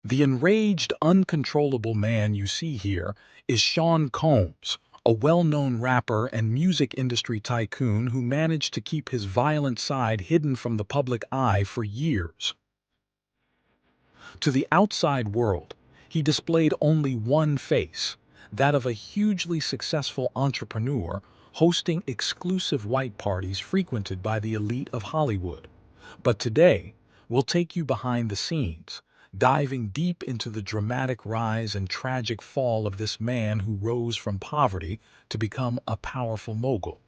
The enraged, uncontrollable man you see here is Sean Combs, a well-known rapper and music industry tycoon who managed to keep his violent side hidden from the public eye for years. To the outside world, he displayed only one face, that of a hugely successful entrepreneur hosting exclusive white parties frequented by the elite of Hollywood. But today, we'll take you behind the scenes, diving deep into the dramatic rise and tragic fall of this man who rose from poverty to become a powerful mogul.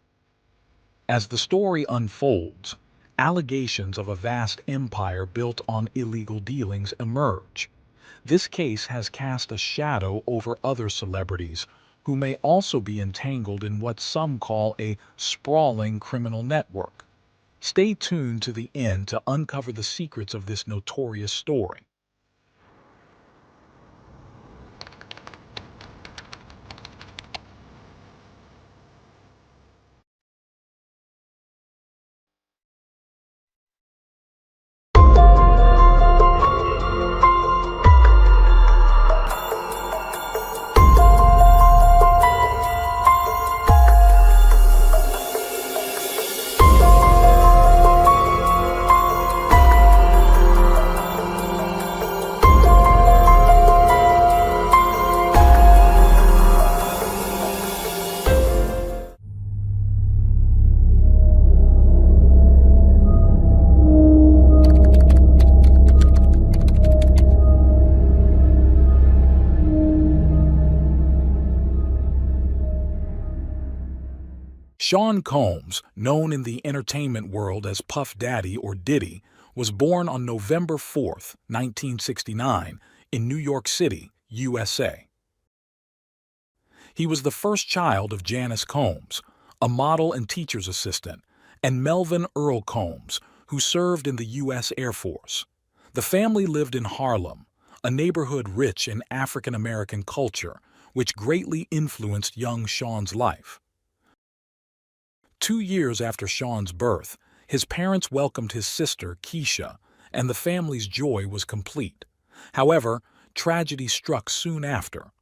As the story unfolds, allegations of a vast empire built on illegal dealings emerge. This case has cast a shadow over other celebrities who may also be entangled in what some call a sprawling criminal network. Stay tuned to the end to uncover the secrets of this notorious story. Sean Combs, known in the entertainment world as Puff Daddy or Diddy, was born on November 4, 1969, in New York City, USA. He was the first child of Janice Combs, a model and teacher's assistant, and Melvin Earl Combs, who served in the U.S. Air Force. The family lived in Harlem, a neighborhood rich in African American culture, which greatly influenced young Sean's life. 2 years after Sean's birth, his parents welcomed his sister, Keisha, and the family's joy was complete. However, tragedy struck soon after.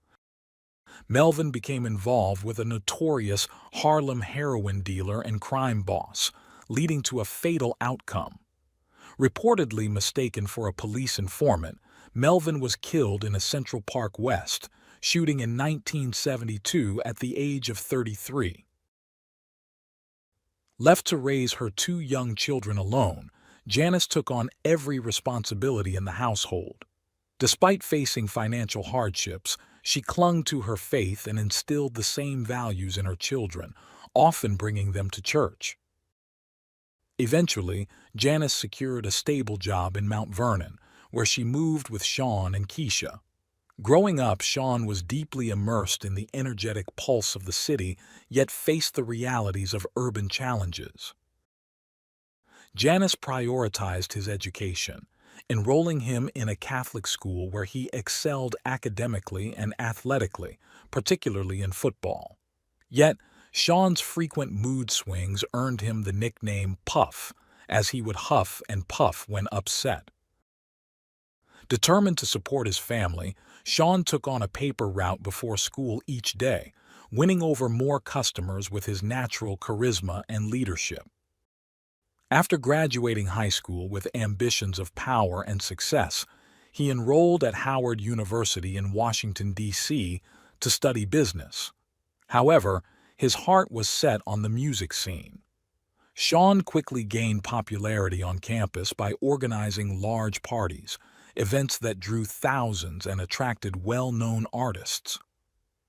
Melvin became involved with a notorious Harlem heroin dealer and crime boss, leading to a fatal outcome. Reportedly mistaken for a police informant, Melvin was killed in a Central Park West shooting in 1972 at the age of 33. Left to raise her 2 young children alone, Janice took on every responsibility in the household. Despite facing financial hardships, she clung to her faith and instilled the same values in her children, often bringing them to church. Eventually, Janice secured a stable job in Mount Vernon, where she moved with Sean and Keisha. Growing up, Sean was deeply immersed in the energetic pulse of the city, yet faced the realities of urban challenges. Janice prioritized his education, enrolling him in a Catholic school where he excelled academically and athletically, particularly in football. Yet, Sean's frequent mood swings earned him the nickname Puff, as he would huff and puff when upset. Determined to support his family, Sean took on a paper route before school each day, winning over more customers with his natural charisma and leadership. After graduating high school with ambitions of power and success, he enrolled at Howard University in Washington, D.C. to study business. However, his heart was set on the music scene. Sean quickly gained popularity on campus by organizing large parties, events that drew thousands and attracted well-known artists.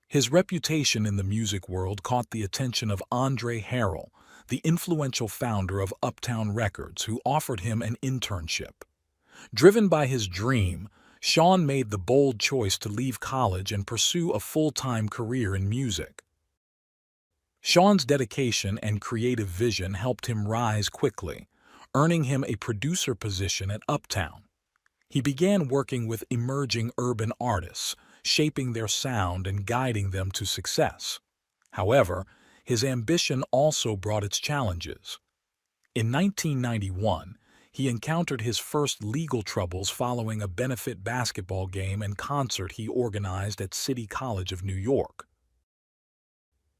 His reputation in the music world caught the attention of Andre Harrell, the influential founder of Uptown Records, who offered him an internship. Driven by his dream, Sean made the bold choice to leave college and pursue a full-time career in music. Sean's dedication and creative vision helped him rise quickly, earning him a producer position at Uptown. He began working with emerging urban artists, shaping their sound and guiding them to success. However, his ambition also brought its challenges. In 1991, he encountered his first legal troubles following a benefit basketball game and concert he organized at City College of New York.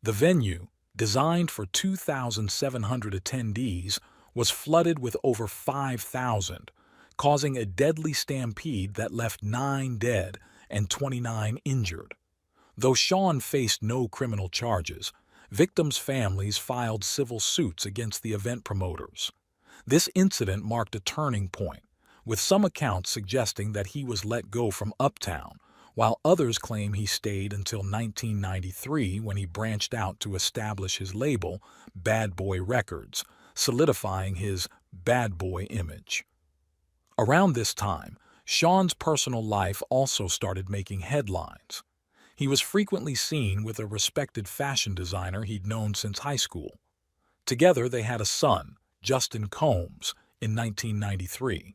The venue, designed for 2,700 attendees, was flooded with over 5,000, causing a deadly stampede that left 9 dead and 29 injured. Though Sean faced no criminal charges, victims' families filed civil suits against the event promoters. This incident marked a turning point, with some accounts suggesting that he was let go from Uptown, while others claim he stayed until 1993 when he branched out to establish his label, Bad Boy Records, solidifying his bad boy image. Around this time, Sean's personal life also started making headlines. He was frequently seen with a respected fashion designer he'd known since high school. Together they had a son, Justin Combs, in 1993.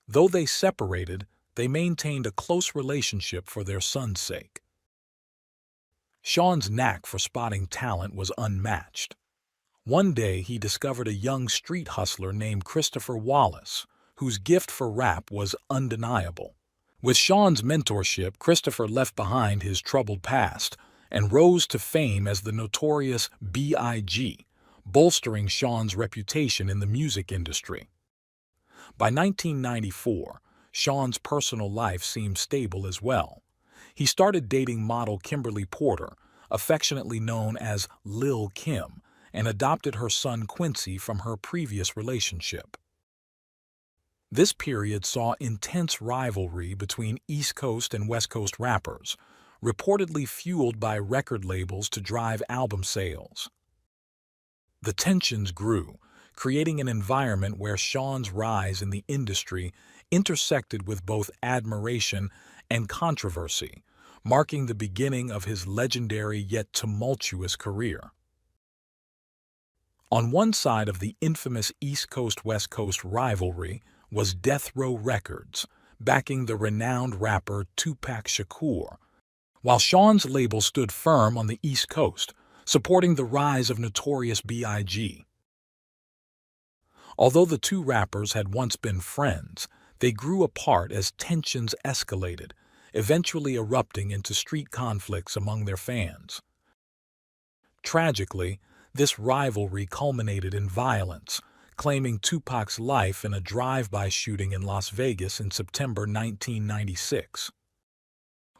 Though they separated, they maintained a close relationship for their son's sake. Sean's knack for spotting talent was unmatched. One day he discovered a young street hustler named Christopher Wallace, whose gift for rap was undeniable. With Sean's mentorship, Christopher left behind his troubled past and rose to fame as the notorious B.I.G., bolstering Sean's reputation in the music industry. By 1994, Sean's personal life seemed stable as well. He started dating model Kimberly Porter, affectionately known as Lil' Kim, and adopted her son Quincy from her previous relationship. This period saw intense rivalry between East Coast and West Coast rappers, reportedly fueled by record labels to drive album sales. The tensions grew, creating an environment where Sean's rise in the industry intersected with both admiration and controversy, marking the beginning of his legendary yet tumultuous career. On one side of the infamous East Coast-West Coast rivalry was Death Row Records, backing the renowned rapper Tupac Shakur, while Sean's label stood firm on the East Coast, supporting the rise of Notorious B.I.G. Although the two rappers had once been friends, they grew apart as tensions escalated, eventually erupting into street conflicts among their fans. Tragically, this rivalry culminated in violence, claiming Tupac's life in a drive-by shooting in Las Vegas in September 1996.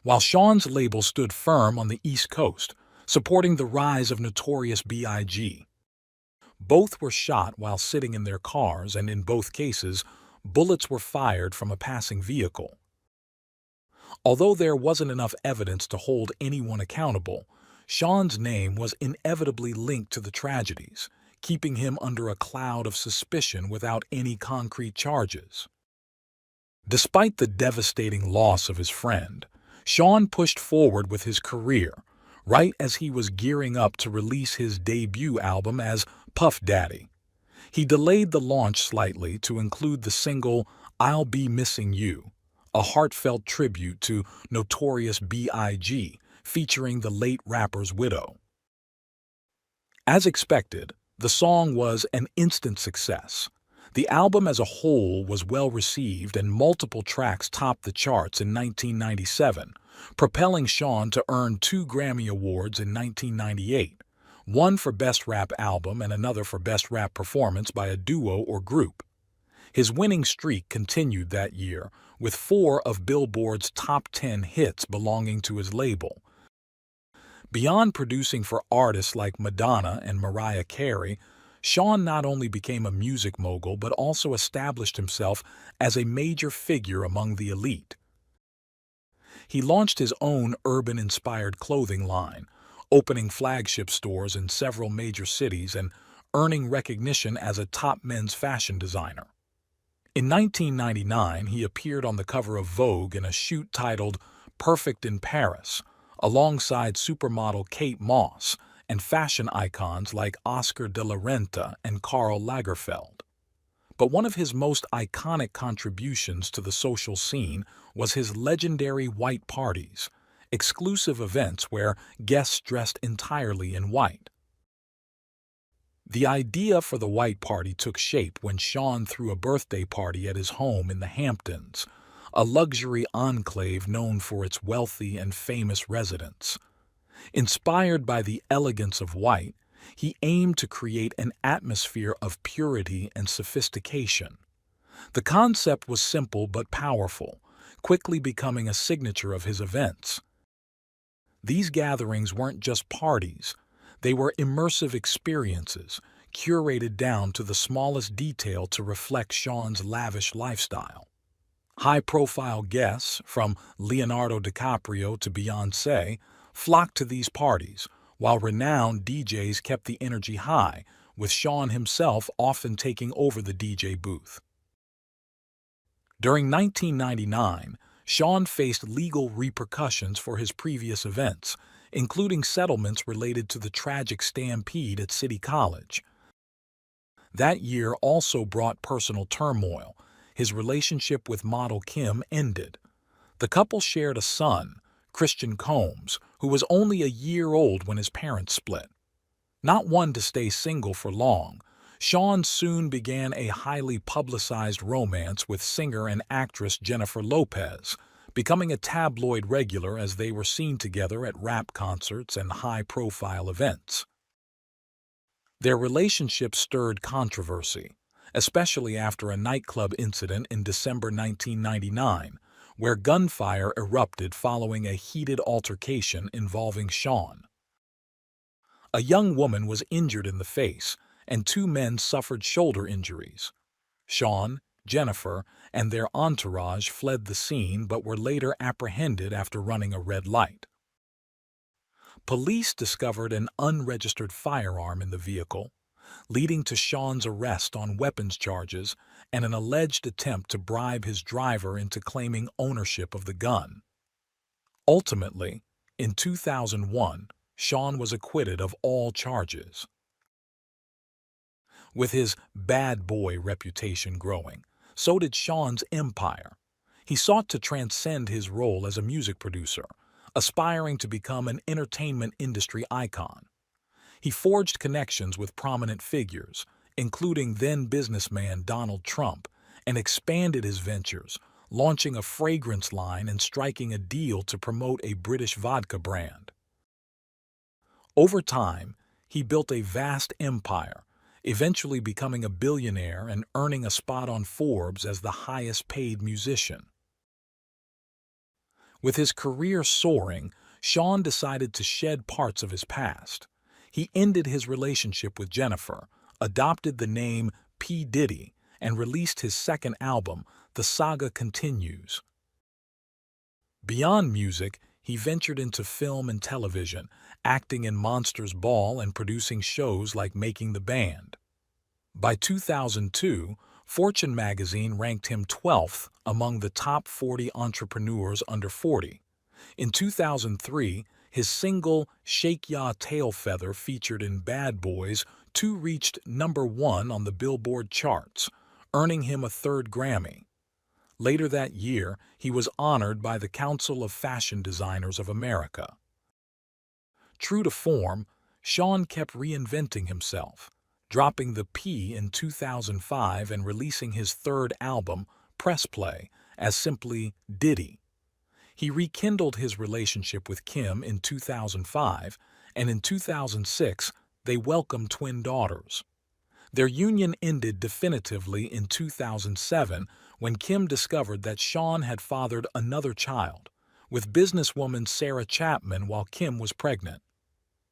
While Sean's label stood firm on the East Coast, supporting the rise of Notorious B.I.G. Both were shot while sitting in their cars, and in both cases, bullets were fired from a passing vehicle. Although there wasn't enough evidence to hold anyone accountable, Sean's name was inevitably linked to the tragedies, keeping him under a cloud of suspicion without any concrete charges. Despite the devastating loss of his friend, Sean pushed forward with his career, right as he was gearing up to release his debut album as Puff Daddy. He delayed the launch slightly to include the single I'll Be Missing You, a heartfelt tribute to Notorious B.I.G., featuring the late rapper's widow. As expected, the song was an instant success. The album as a whole was well received and multiple tracks topped the charts in 1997, propelling Sean to earn 2 Grammy Awards in 1998, one for Best Rap Album and another for Best Rap Performance by a Duo or Group. His winning streak continued that year, with 4 of Billboard's top 10 hits belonging to his label. Beyond producing for artists like Madonna and Mariah Carey, Sean not only became a music mogul but also established himself as a major figure among the elite. He launched his own urban-inspired clothing line, opening flagship stores in several major cities and earning recognition as a top men's fashion designer. In 1999, he appeared on the cover of Vogue in a shoot titled Perfect in Paris, alongside supermodel Kate Moss and fashion icons like Oscar de la Renta and Karl Lagerfeld. But one of his most iconic contributions to the social scene was his legendary white parties, exclusive events where guests dressed entirely in white. The idea for the White Party took shape when Sean threw a birthday party at his home in the Hamptons, a luxury enclave known for its wealthy and famous residents. Inspired by the elegance of white, he aimed to create an atmosphere of purity and sophistication. The concept was simple but powerful, quickly becoming a signature of his events. These gatherings weren't just parties, they were immersive experiences, curated down to the smallest detail to reflect Sean's lavish lifestyle. High-profile guests, from Leonardo DiCaprio to Beyoncé, flocked to these parties, while renowned DJs kept the energy high, with Sean himself often taking over the DJ booth. During 1999, Sean faced legal repercussions for his previous events, including settlements related to the tragic stampede at City College. That year also brought personal turmoil. His relationship with model Kim ended. The couple shared a son, Christian Combs, who was only a year old when his parents split. Not one to stay single for long, Sean soon began a highly publicized romance with singer and actress Jennifer Lopez, becoming a tabloid regular as they were seen together at rap concerts and high-profile events. Their relationship stirred controversy, especially after a nightclub incident in December 1999, where gunfire erupted following a heated altercation involving Sean. A young woman was injured in the face, and two men suffered shoulder injuries. Sean, Jennifer, and their entourage fled the scene but were later apprehended after running a red light. Police discovered an unregistered firearm in the vehicle, leading to Sean's arrest on weapons charges and an alleged attempt to bribe his driver into claiming ownership of the gun. Ultimately, in 2001, Sean was acquitted of all charges. With his bad boy reputation growing, so did Sean's empire. He sought to transcend his role as a music producer, aspiring to become an entertainment industry icon. He forged connections with prominent figures, including then-businessman Donald Trump, and expanded his ventures, launching a fragrance line and striking a deal to promote a British vodka brand. Over time, he built a vast empire, eventually becoming a billionaire and earning a spot on Forbes as the highest-paid musician. With his career soaring, Sean decided to shed parts of his past. He ended his relationship with Jennifer, adopted the name P. Diddy, and released his second album, The Saga Continues. Beyond music, he ventured into film and television, acting in Monsters Ball and producing shows like Making the Band. By 2002, Fortune magazine ranked him 12th among the top 40 entrepreneurs under 40. In 2003, his single Shake Ya Tail Feather, featured in Bad Boys 2, reached #1 on the Billboard charts, earning him a third Grammy. Later that year, he was honored by the Council of Fashion Designers of America. True to form, Sean kept reinventing himself, dropping the P in 2005 and releasing his third album, Press Play, as simply Diddy. He rekindled his relationship with Kim in 2005, and in 2006, they welcomed twin daughters. Their union ended definitively in 2007 when Kim discovered that Sean had fathered another child, with businesswoman Sarah Chapman, while Kim was pregnant.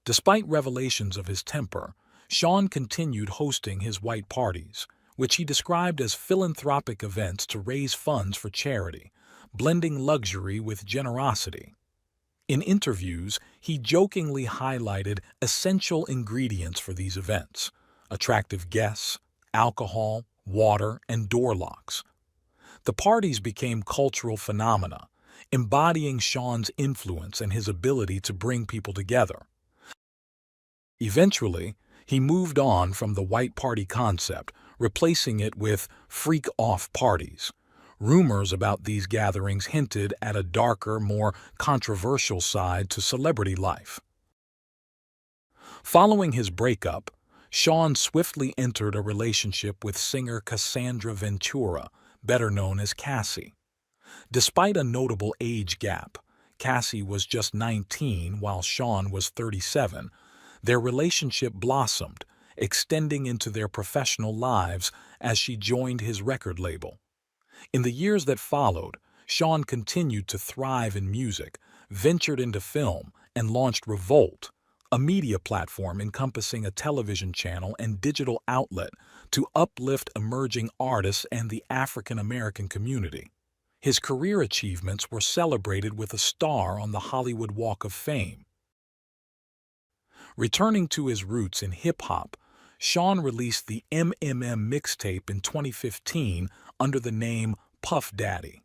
Despite revelations of his temper, Sean continued hosting his white parties, which he described as philanthropic events to raise funds for charity, blending luxury with generosity. In interviews, he jokingly highlighted essential ingredients for these events: attractive guests, alcohol, water, and door locks. The parties became cultural phenomena, embodying Sean's influence and his ability to bring people together. Eventually, he moved on from the white party concept, replacing it with freak-off parties. Rumors about these gatherings hinted at a darker, more controversial side to celebrity life. Following his breakup, Sean swiftly entered a relationship with singer Cassandra Ventura, better known as Cassie. Despite a notable age gap, Cassie was just 19 while Sean was 37, their relationship blossomed, extending into their professional lives as she joined his record label. In the years that followed, Sean continued to thrive in music, ventured into film, and launched Revolt, a media platform encompassing a television channel and digital outlet to uplift emerging artists and the African American community. His career achievements were celebrated with a star on the Hollywood Walk of Fame. Returning to his roots in hip-hop, Sean released the MMM mixtape in 2015 under the name Puff Daddy.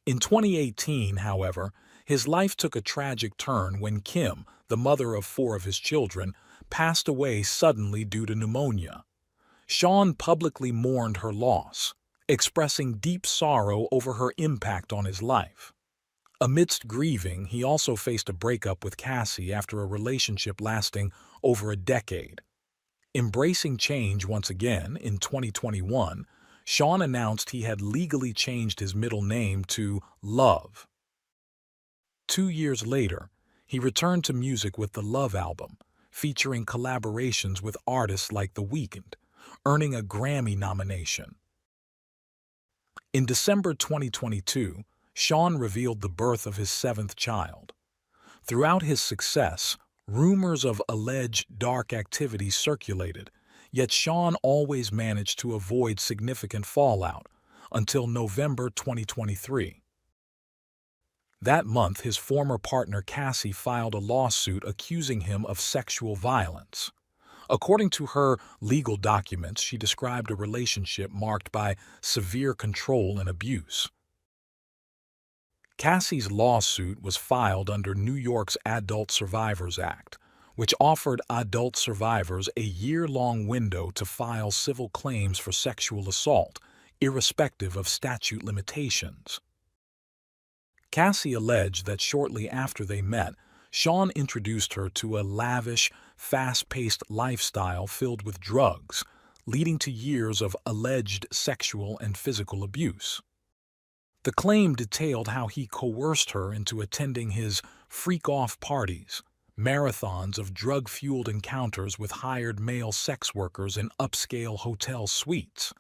In 2018, however, his life took a tragic turn when Kim, the mother of 4 of his children, passed away suddenly due to pneumonia. Sean publicly mourned her loss, expressing deep sorrow over her impact on his life. Amidst grieving, he also faced a breakup with Cassie after a relationship lasting over a decade. Embracing change once again, in 2021, Sean announced he had legally changed his middle name to Love. 2 years later, he returned to music with the Love album, featuring collaborations with artists like The Weeknd, earning a Grammy nomination. In December 2022, Sean revealed the birth of his 7th child. Throughout his success, rumors of alleged dark activity circulated, yet Sean always managed to avoid significant fallout until November 2023. That month, his former partner Cassie filed a lawsuit accusing him of sexual violence. According to her legal documents, she described a relationship marked by severe control and abuse. Cassie's lawsuit was filed under New York's Adult Survivors Act, which offered adult survivors a year-long window to file civil claims for sexual assault, irrespective of statute limitations. Cassie alleged that shortly after they met, Sean introduced her to a lavish, fast-paced lifestyle filled with drugs, leading to years of alleged sexual and physical abuse. The claim detailed how he coerced her into attending his freak-off parties, marathons of drug-fueled encounters with hired male sex workers in upscale hotel suites.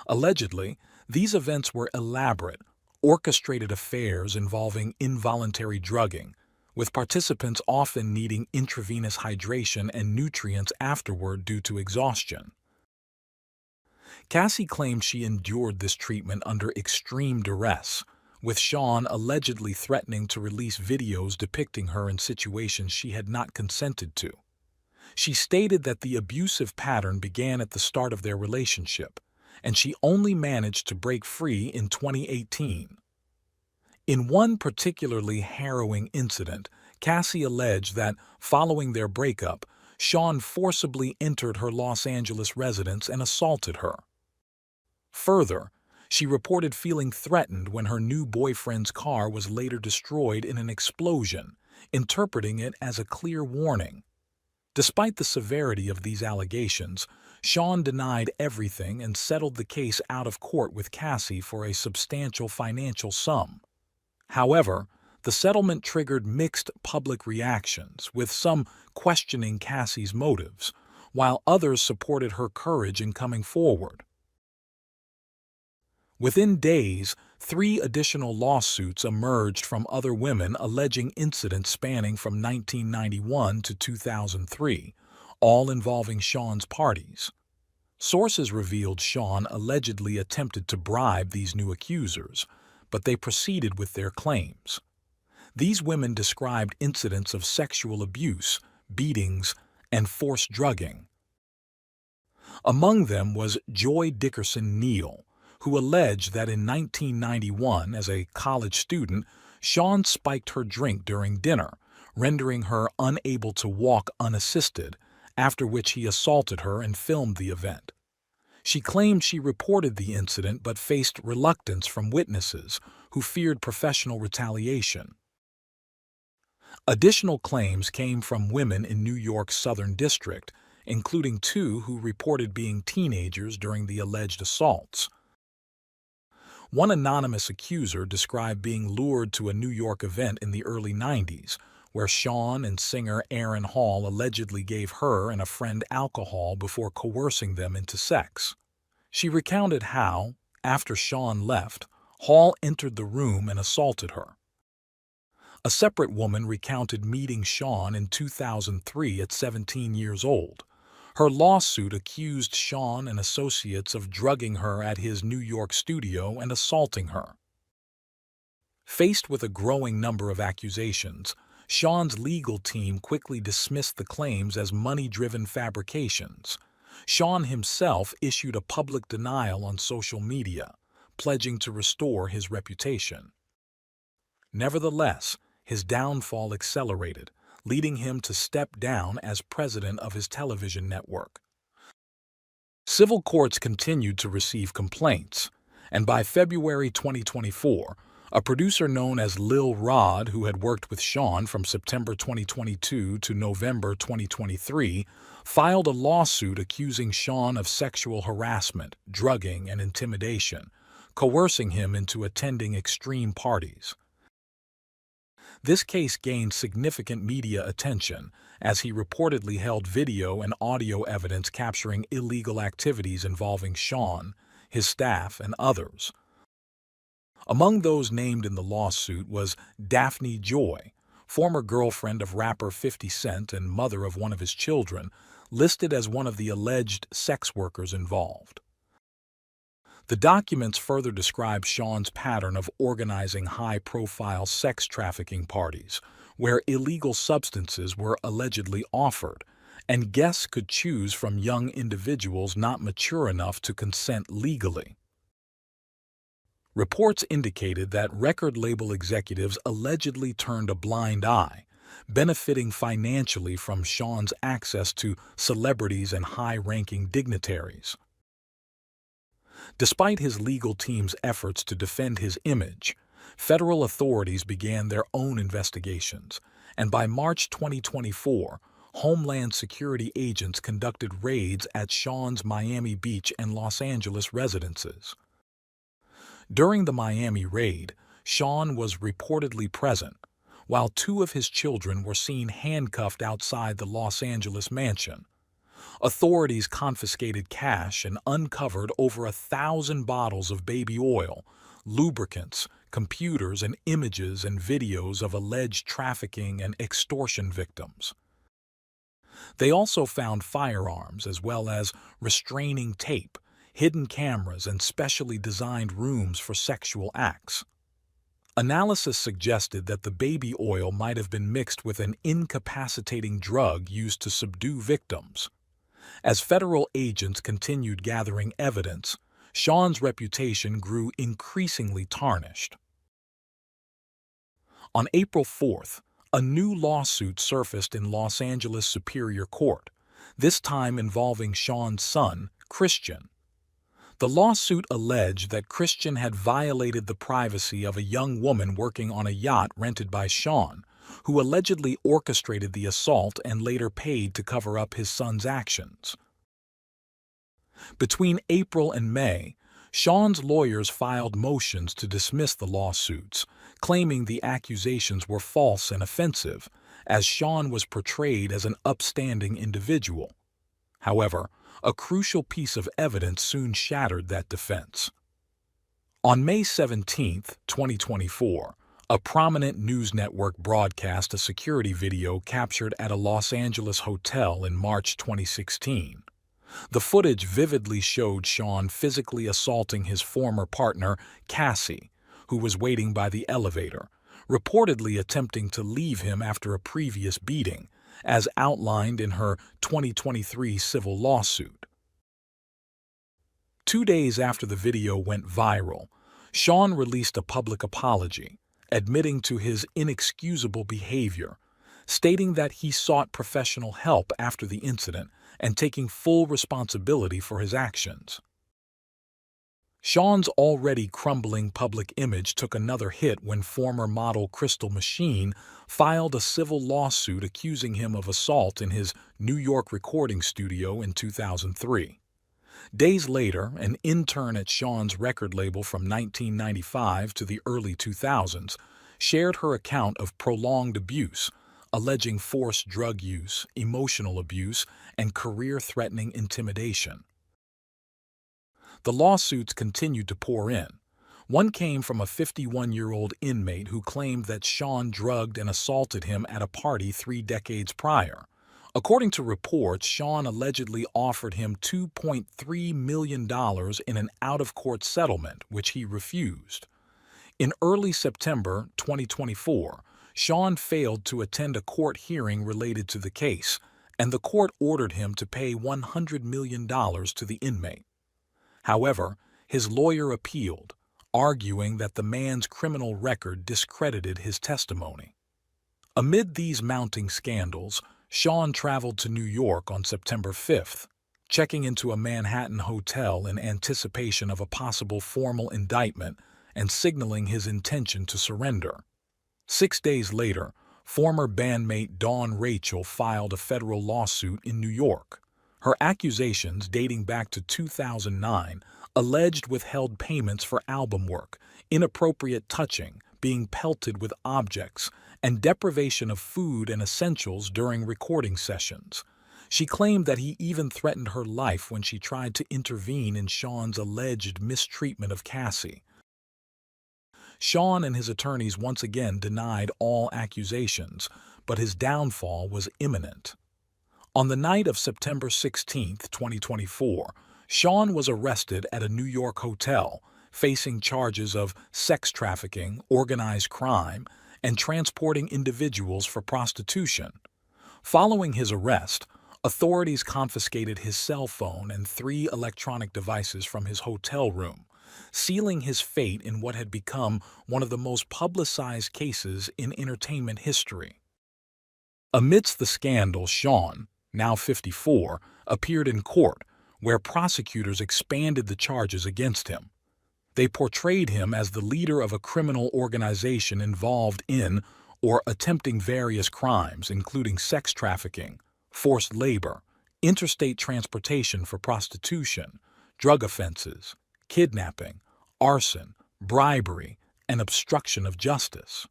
Allegedly, these events were elaborate, orchestrated affairs involving involuntary drugging, with participants often needing intravenous hydration and nutrients afterward due to exhaustion. Cassie claimed she endured this treatment under extreme duress, with Sean allegedly threatening to release videos depicting her in situations she had not consented to. She stated that the abusive pattern began at the start of their relationship, and she only managed to break free in 2018. In one particularly harrowing incident, Cassie alleged that, following their breakup, Sean forcibly entered her Los Angeles residence and assaulted her. Further, she reported feeling threatened when her new boyfriend's car was later destroyed in an explosion, interpreting it as a clear warning. Despite the severity of these allegations, Sean denied everything and settled the case out of court with Cassie for a substantial financial sum. However, the settlement triggered mixed public reactions, with some questioning Cassie's motives, while others supported her courage in coming forward. Within days, 3 additional lawsuits emerged from other women alleging incidents spanning from 1991 to 2003, all involving Sean's parties. Sources revealed Sean allegedly attempted to bribe these new accusers, but they proceeded with their claims. These women described incidents of sexual abuse, beatings, and forced drugging. Among them was Joy Dickerson Neal, who alleged that in 1991, as a college student, Sean spiked her drink during dinner, rendering her unable to walk unassisted, after which he assaulted her and filmed the event. She claimed she reported the incident but faced reluctance from witnesses who feared professional retaliation. Additional claims came from women in New York's Southern District, including 2 who reported being teenagers during the alleged assaults. One anonymous accuser described being lured to a New York event in the early 90s, where Sean and singer Aaron Hall allegedly gave her and a friend alcohol before coercing them into sex. She recounted how, after Sean left, Hall entered the room and assaulted her. A separate woman recounted meeting Sean in 2003 at 17 years old. Her lawsuit accused Sean and associates of drugging her at his New York studio and assaulting her. Faced with a growing number of accusations, Sean's legal team quickly dismissed the claims as money-driven fabrications. Sean himself issued a public denial on social media, pledging to restore his reputation. Nevertheless, his downfall accelerated, leading him to step down as president of his television network. Civil courts continued to receive complaints, and by February 2024, a producer known as Lil Rod, who had worked with Sean from September 2022 to November 2023, filed a lawsuit accusing Sean of sexual harassment, drugging, and intimidation, coercing him into attending extreme parties. This case gained significant media attention, as he reportedly held video and audio evidence capturing illegal activities involving Sean, his staff, and others. Among those named in the lawsuit was Daphne Joy, former girlfriend of rapper 50 Cent and mother of one of his children, listed as one of the alleged sex workers involved. The documents further describe Sean's pattern of organizing high-profile sex trafficking parties, where illegal substances were allegedly offered, and guests could choose from young individuals not mature enough to consent legally. Reports indicated that record label executives allegedly turned a blind eye, benefiting financially from Sean's access to celebrities and high-ranking dignitaries. Despite his legal team's efforts to defend his image, federal authorities began their own investigations, and by March 2024, Homeland Security agents conducted raids at Sean's Miami Beach and Los Angeles residences. During the Miami raid, Sean was reportedly present, while 2 of his children were seen handcuffed outside the Los Angeles mansion. Authorities confiscated cash and uncovered over 1,000 bottles of baby oil, lubricants, computers, and images and videos of alleged trafficking and extortion victims. They also found firearms as well as restraining tape, hidden cameras, and specially designed rooms for sexual acts. Analysis suggested that the baby oil might have been mixed with an incapacitating drug used to subdue victims. As federal agents continued gathering evidence, Sean's reputation grew increasingly tarnished. On April 4th, a new lawsuit surfaced in Los Angeles Superior Court, this time involving Sean's son, Christian. The lawsuit alleged that Christian had violated the privacy of a young woman working on a yacht rented by Sean, who allegedly orchestrated the assault and later paid to cover up his son's actions. Between April and May, Sean's lawyers filed motions to dismiss the lawsuits, claiming the accusations were false and offensive, as Sean was portrayed as an upstanding individual. However, a crucial piece of evidence soon shattered that defense. On May 17, 2024, a prominent news network broadcast a security video captured at a Los Angeles hotel in March 2016. The footage vividly showed Sean physically assaulting his former partner, Cassie, who was waiting by the elevator, reportedly attempting to leave him after a previous beating, as outlined in her 2023 civil lawsuit. 2 days after the video went viral, Sean released a public apology, admitting to his inexcusable behavior, stating that he sought professional help after the incident and taking full responsibility for his actions. Sean's already crumbling public image took another hit when former model Crystal Machine filed a civil lawsuit accusing him of assault in his New York recording studio in 2003. Days later, an intern at Sean's record label from 1995 to the early 2000s shared her account of prolonged abuse, alleging forced drug use, emotional abuse, and career-threatening intimidation. The lawsuits continued to pour in. One came from a 51-year-old inmate who claimed that Sean drugged and assaulted him at a party 3 decades prior. According to reports, Sean allegedly offered him $2.3 million in an out-of-court settlement, which he refused. In early September 2024, Sean failed to attend a court hearing related to the case, and the court ordered him to pay $100 million to the inmate. However, his lawyer appealed, arguing that the man's criminal record discredited his testimony. Amid these mounting scandals, Sean traveled to New York on September 5th, checking into a Manhattan hotel in anticipation of a possible formal indictment and signaling his intention to surrender. 6 days later, former bandmate Dawn Rachel filed a federal lawsuit in New York. Her accusations, dating back to 2009, alleged withheld payments for album work, inappropriate touching, being pelted with objects, and deprivation of food and essentials during recording sessions. She claimed that he even threatened her life when she tried to intervene in Sean's alleged mistreatment of Cassie. Sean and his attorneys once again denied all accusations, but his downfall was imminent. On the night of September 16, 2024, Sean was arrested at a New York hotel, facing charges of sex trafficking, organized crime, and transporting individuals for prostitution. Following his arrest, authorities confiscated his cell phone and 3 electronic devices from his hotel room, sealing his fate in what had become one of the most publicized cases in entertainment history. Amidst the scandal, Sean, now 54, appeared in court, where prosecutors expanded the charges against him. They portrayed him as the leader of a criminal organization involved in or attempting various crimes, including sex trafficking, forced labor, interstate transportation for prostitution, drug offenses, kidnapping, arson, bribery, and obstruction of justice.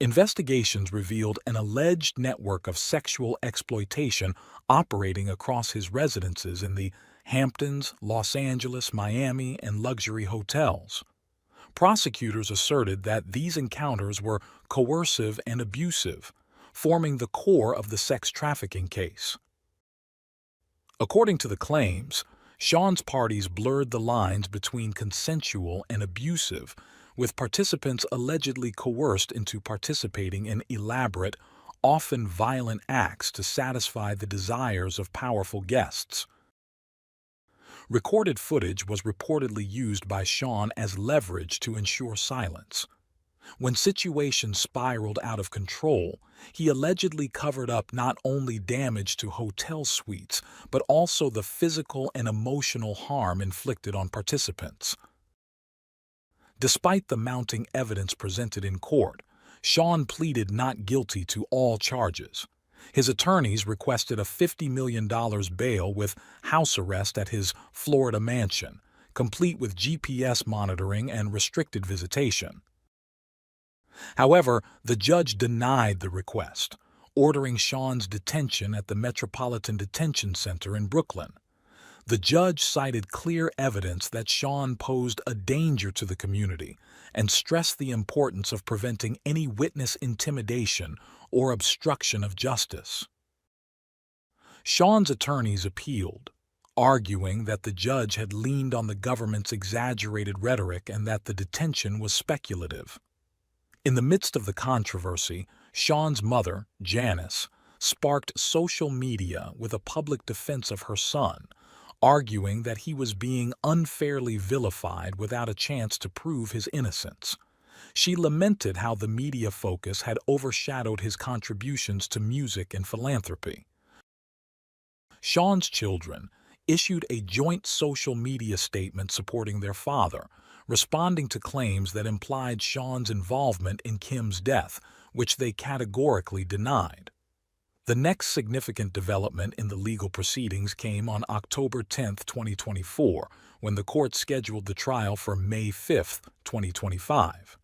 Investigations revealed an alleged network of sexual exploitation operating across his residences in the Hamptons, Los Angeles, Miami, and luxury hotels. Prosecutors asserted that these encounters were coercive and abusive, forming the core of the sex trafficking case. According to the claims, Sean's parties blurred the lines between consensual and abusive, with participants allegedly coerced into participating in elaborate, often violent acts to satisfy the desires of powerful guests. Recorded footage was reportedly used by Sean as leverage to ensure silence. When situations spiraled out of control, he allegedly covered up not only damage to hotel suites, but also the physical and emotional harm inflicted on participants. Despite the mounting evidence presented in court, Sean pleaded not guilty to all charges. His attorneys requested a $50 million bail with house arrest at his Florida mansion, complete with GPS monitoring and restricted visitation. However, the judge denied the request, ordering Sean's detention at the Metropolitan Detention Center in Brooklyn. The judge cited clear evidence that Sean posed a danger to the community and stressed the importance of preventing any witness intimidation or obstruction of justice. Sean's attorneys appealed, arguing that the judge had leaned on the government's exaggerated rhetoric and that the detention was speculative. In the midst of the controversy, Sean's mother, Janice, sparked social media with a public defense of her son, arguing that he was being unfairly vilified without a chance to prove his innocence. She lamented how the media focus had overshadowed his contributions to music and philanthropy. Sean's children, issued a joint social media statement supporting their father, responding to claims that implied Sean's involvement in Kim's death, which they categorically denied. The next significant development in the legal proceedings came on October 10, 2024, when the court scheduled the trial for May 5, 2025.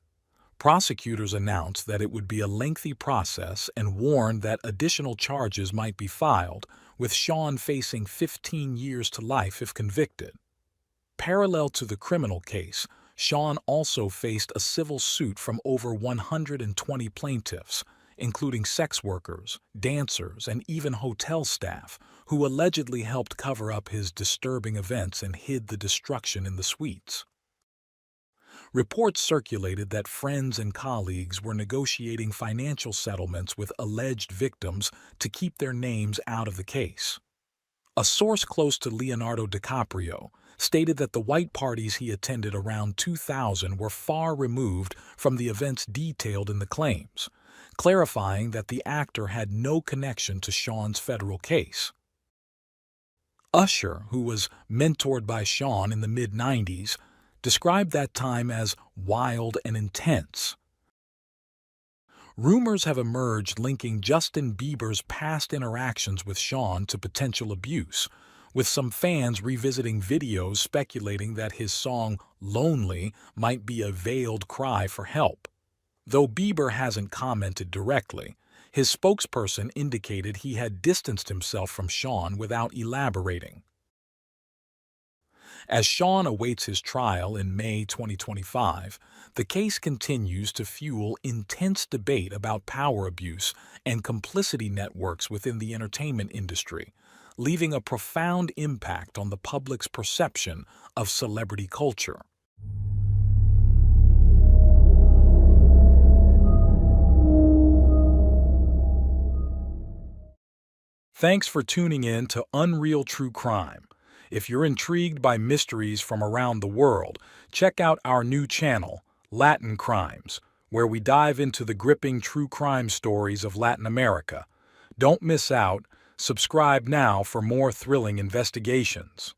Prosecutors announced that it would be a lengthy process and warned that additional charges might be filed, with Sean facing 15 years to life if convicted. Parallel to the criminal case, Sean also faced a civil suit from over 120 plaintiffs, including sex workers, dancers, and even hotel staff, who allegedly helped cover up his disturbing events and hid the destruction in the suites. Reports circulated that friends and colleagues were negotiating financial settlements with alleged victims to keep their names out of the case. A source close to Leonardo DiCaprio stated that the white parties he attended around 2000 were far removed from the events detailed in the claims, clarifying that the actor had no connection to Sean's federal case. Usher, who was mentored by Sean in the mid-90s, described that time as wild and intense. Rumors have emerged linking Justin Bieber's past interactions with Sean to potential abuse, with some fans revisiting videos speculating that his song "Lonely" might be a veiled cry for help. Though Bieber hasn't commented directly, his spokesperson indicated he had distanced himself from Sean without elaborating. As Sean awaits his trial in May 2025, the case continues to fuel intense debate about power abuse and complicity networks within the entertainment industry, leaving a profound impact on the public's perception of celebrity culture. Thanks for tuning in to Unreal True Crime. If you're intrigued by mysteries from around the world, check out our new channel, Latin Crimes, where we dive into the gripping true crime stories of Latin America. Don't miss out. Subscribe now for more thrilling investigations.